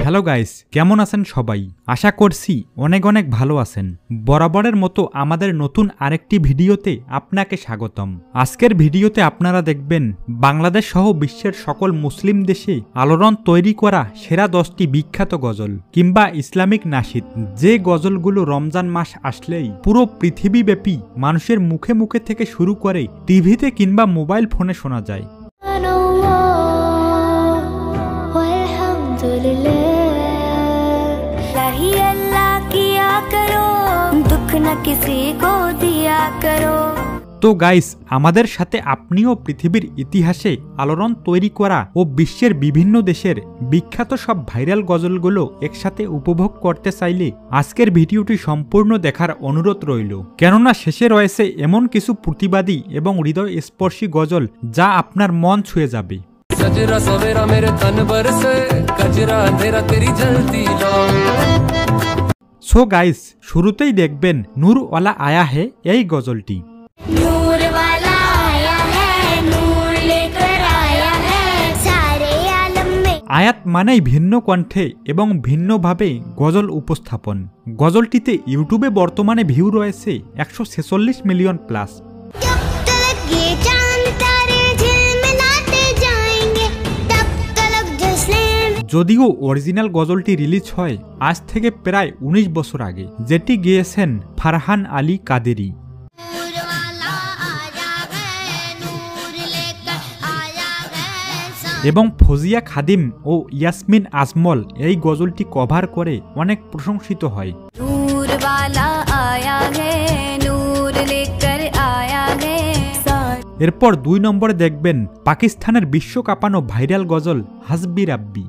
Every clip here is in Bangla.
হ্যালো গাইস, কেমন আছেন সবাই? আশা করছি অনেক অনেক ভালো আছেন। বরাবরের মতো আমাদের নতুন আরেকটি ভিডিওতে আপনাকে স্বাগতম। আজকের ভিডিওতে আপনারা দেখবেন বাংলাদেশ সহ বিশ্বের সকল মুসলিম দেশে আলোড়ন তৈরি করা সেরা 10টি বিখ্যাত গজল কিংবা ইসলামিক নাশিদ, যে গজলগুলো রমজান মাস আসলেই পুরো পৃথিবীব্যাপী মানুষের মুখে মুখে থেকে শুরু করে টিভিতে কিংবা মোবাইল ফোনে শোনা যায়। তো গাইস, আমাদের সাথে আপনিও পৃথিবীর ইতিহাসে আলোড়ন তৈরি করা ও বিশ্বের বিভিন্ন দেশের বিখ্যাত সব ভাইরাল গজলগুলো একসাথে উপভোগ করতে চাইলে আজকের ভিডিওটি সম্পূর্ণ দেখার অনুরোধ রইল, কেননা শেষে রয়েছে এমন কিছু প্রতিবাদী এবং হৃদয়স্পর্শী গজল যা আপনার মন ছুঁয়ে যাবে। সো গাইস, শুরুতেই দেখবেন নূর ওয়ালা আয়া হে এই গজলটি। আয়াত মানেই ভিন্ন কণ্ঠে এবং ভিন্নভাবে গজল উপস্থাপন। গজলটিতে ইউটিউবে বর্তমানে ভিউ রয়েছে 146 মিলিয়ন প্লাস। যদিও অরিজিনাল গজলটি রিলিজ হয় আজ থেকে প্রায় 19 বছর আগে, যেটি গেয়েছেন ফারহান আলী কাদেরি। এবং ফজিয়া খাদিম ও ইয়াসমিন আজমল এই গজলটি কভার করে অনেক প্রশংসিত হয়। এরপর 2 নম্বরে দেখবেন পাকিস্তানের বিশ্ব কাঁপানো ভাইরাল গজল হাসবি রাব্বি।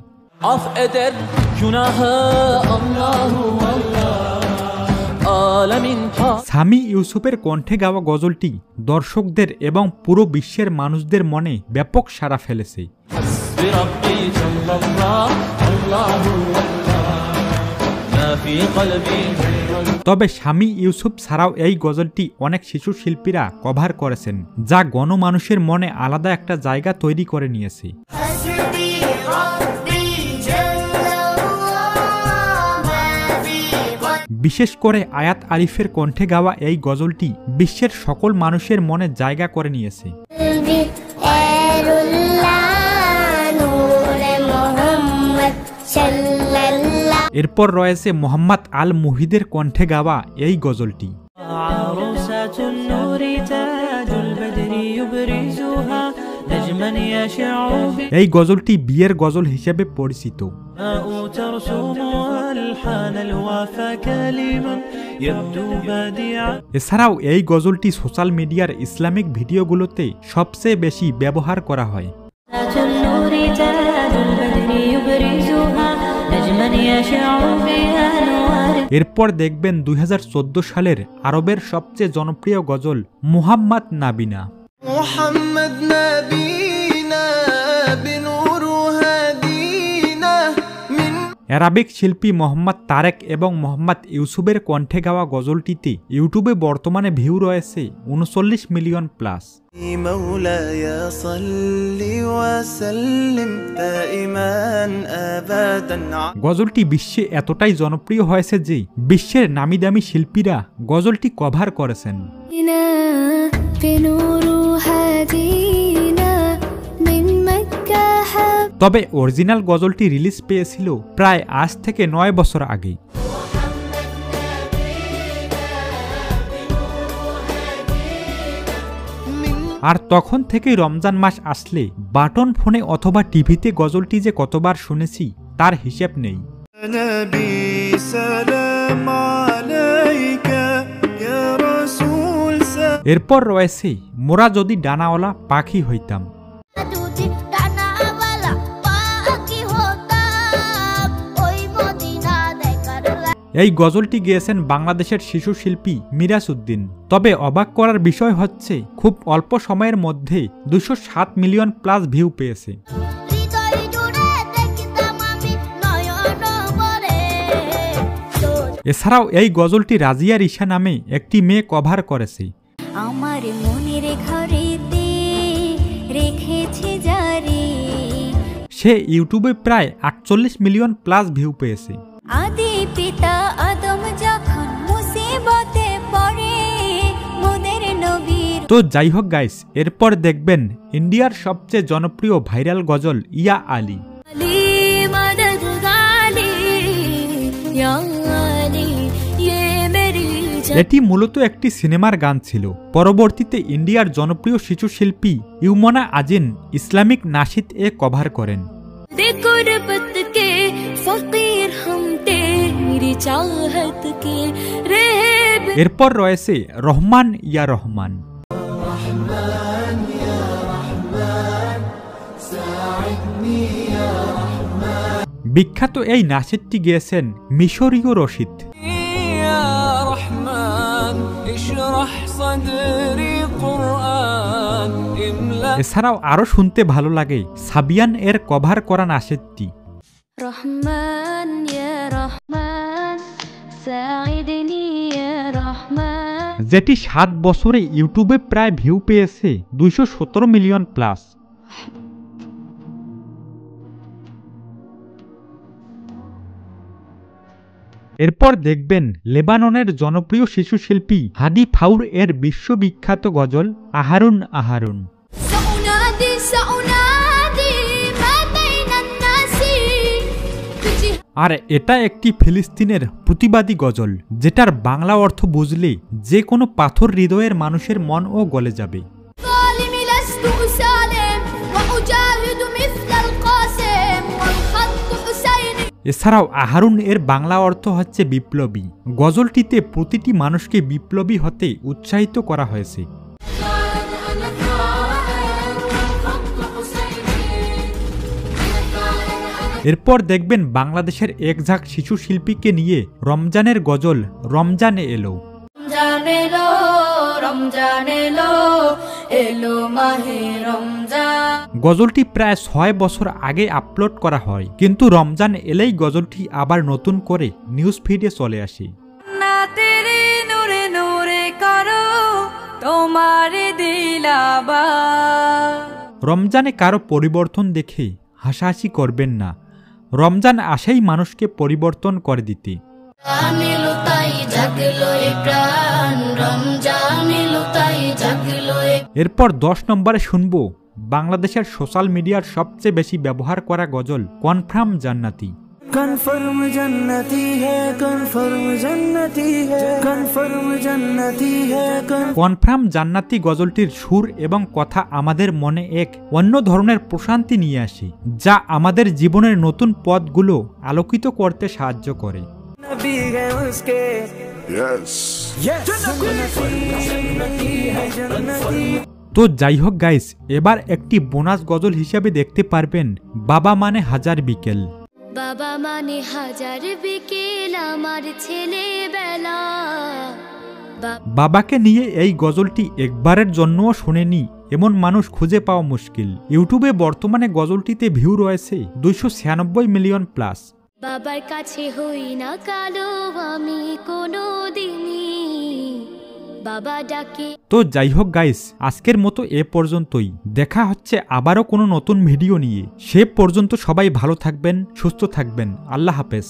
সামি ইউসুফের কণ্ঠে গাওয়া গজলটি দর্শকদের এবং পুরো বিশ্বের মানুষদের মনে ব্যাপক সাড়া ফেলেছে। তবে সামি ইউসুফ ছাড়াও এই গজলটি অনেক শিশু শিল্পীরা কভার করেছেন, যা গণমানুষের মনে আলাদা একটা জায়গা তৈরি করে নিয়েছে। বিশেষ করে আয়াত আরিফের কণ্ঠে গাওয়া এই গজলটি বিশ্বের সকল মানুষের মনে জায়গা করে নিয়েছে। এরপর রয়েছে মোহাম্মদ আল মুহিদের কণ্ঠে গাওয়া এই গজলটি। এই গজলটি বিয়ের গজল হিসেবে পরিচিত। এছাড়াও এই গজলটি সোশ্যাল মিডিয়ার ইসলামিক ভিডিওগুলোতে সবচেয়ে বেশি ব্যবহার করা হয়। এরপর দেখবেন 2014 সালের আরবের সবচেয়ে জনপ্রিয় গজল মুহাম্মদ নাবিনা। আরবিক শিল্পী মোহাম্মদ তারেক এবং মোহাম্মদ ইউসুফের কণ্ঠে গাওয়া গজলটিতে ইউটিউবে বর্তমানে ভিউ রয়েছে 39 মিলিয়ন প্লাস। গজলটি বিশ্বে এতটাই জনপ্রিয় হয়েছে যে বিশ্বের নামি দামি শিল্পীরা গজলটি কভার করেছেন। তবে অরিজিনাল গজলটি রিলিজ পেয়েছিল প্রায় আজ থেকে 9 বছর আগে। আর তখন থেকেই রমজান মাস আসলে বাটন ফোনে অথবা টিভিতে গজলটি যে কতবার শুনেছি তার হিসেব নেই। এরপর রয়েছে মোরা যদি ডানাওয়ালা পাখি হইতাম। এই গজলটি গেয়েছেন বাংলাদেশের শিশু শিল্পী মিরাজ উদ্দিন। তবে অবাক করার বিষয় হচ্ছে খুব অল্প সময়ের মধ্যে 207 মিলিয়ন প্লাস ভিউ পেয়েছে। এছাড়াও এই গজলটি রাজিয়া রিশা নামে একটি মেয়ে কভার করেছে। আমার মনের ঘরেতে রেখেছে জারি। সে ইউটিউবে প্রায় 48 মিলিয়ন প্লাস ভিউ পেয়েছে। আদি পিতা আদম যখন মুসিবতে পড়ে মোদের নবীর। তো যাই হোক গাইস, এরপর দেখবেন ইন্ডিয়ার সবচেয়ে জনপ্রিয় ভাইরাল গজল ইয়া আলী। এটি মূলত একটি সিনেমার গান ছিল। পরবর্তীতে ইন্ডিয়ার জনপ্রিয় শিশু শিল্পী ইউমনা আজিন ইসলামিক নাশিদ এ কভার করেন। এরপর রয়েছে রহমান ইয়া রহমান। বিখ্যাত এই নাশিদটি গেয়েছেন মিশরীয় রশিদ। এছাড়াও আরো শুনতে ভালো লাগে সাবিয়ান এর কভার করা নাশিদটি। রহমান ইয়া রহমান সাইদনি ইয়া রহমান, যেটি 7 বছরে ইউটিউবে প্রায় ভিউ পেয়েছে 217 মিলিয়ন প্লাস। এরপর দেখবেন লেবাননের জনপ্রিয় শিশু শিল্পী হাদি ফাউর এর বিশ্ববিখ্যাত গজল আহারুন আহারুন। আর এটা একটি ফিলিস্তিনের প্রতিবাদী গজল, যেটার বাংলা অর্থ বুঝলে যে কোনো পাথর হৃদয়ের মানুষের মনও গলে যাবে। এছাড়াও আহারুন এর বাংলা অর্থ হচ্ছে বিপ্লবী। গজলটিতে প্রতিটি মানুষকে বিপ্লবী হতে উৎসাহিত করা হয়েছে। এরপর দেখবেন বাংলাদেশের এক ঝাঁক শিশু শিল্পীকে নিয়ে রমজানের গজল রমজানে এলো। গজলটি প্রায় 6 বছর আগে আপলোড করা হয়, কিন্তু রমজান এলেই গজলটি আবার নতুন করে নিউজ ফিডে চলে আসে। রমজানে কারো পরিবর্তন দেখে হাসাহাসি করবেন না। রমজান আসেই মানুষকে পরিবর্তন করে দিতে। এরপর 10 নম্বরে শুনবো বাংলাদেশের সোশ্যাল মিডিয়ার সবচেয়ে বেশি ব্যবহার করা গজল কনফার্ম জান্নাতি। কনফার্ম জান্নাতি হ্যায়, কনফার্ম জান্নাতি হ্যায়, কনফার্ম জান্নাতি হ্যায়। কনফার্ম জান্নাতি গজলটির সুর এবং কথা আমাদের মনে এক অন্য ধরনের প্রশান্তি নিয়ে আসে, যা আমাদের জীবনের নতুন পথগুলো আলোকিত করতে সাহায্য করে। তো যাই হোক গাইস, এবার একটি বোনাস গজল হিসাবে দেখতে পারবেন বাবা মানে হাজার বিকেল। বাবা মানে হাজার বিকেল আমার ছেলেবেলা। বাবাকে নিয়ে এই গজলটি একবারের জন্যও শোনেনি এমন মানুষ খুঁজে পাওয়া মুশকিল। ইউটিউবে বর্তমানে গজলটিতে ভিউ রয়েছে 296 মিলিয়ন প্লাস। বাবার কাছে হই না কালো আমি কোনো দিনই, বাবা ডাকে। তো যাই হোক গাইস, আজকের মতো এ পর্যন্তই। দেখা হচ্ছে আবারও কোনো নতুন ভিডিও নিয়ে। সে পর্যন্ত সবাই ভালো থাকবেন, সুস্থ থাকবেন। আল্লাহ হাফেজ।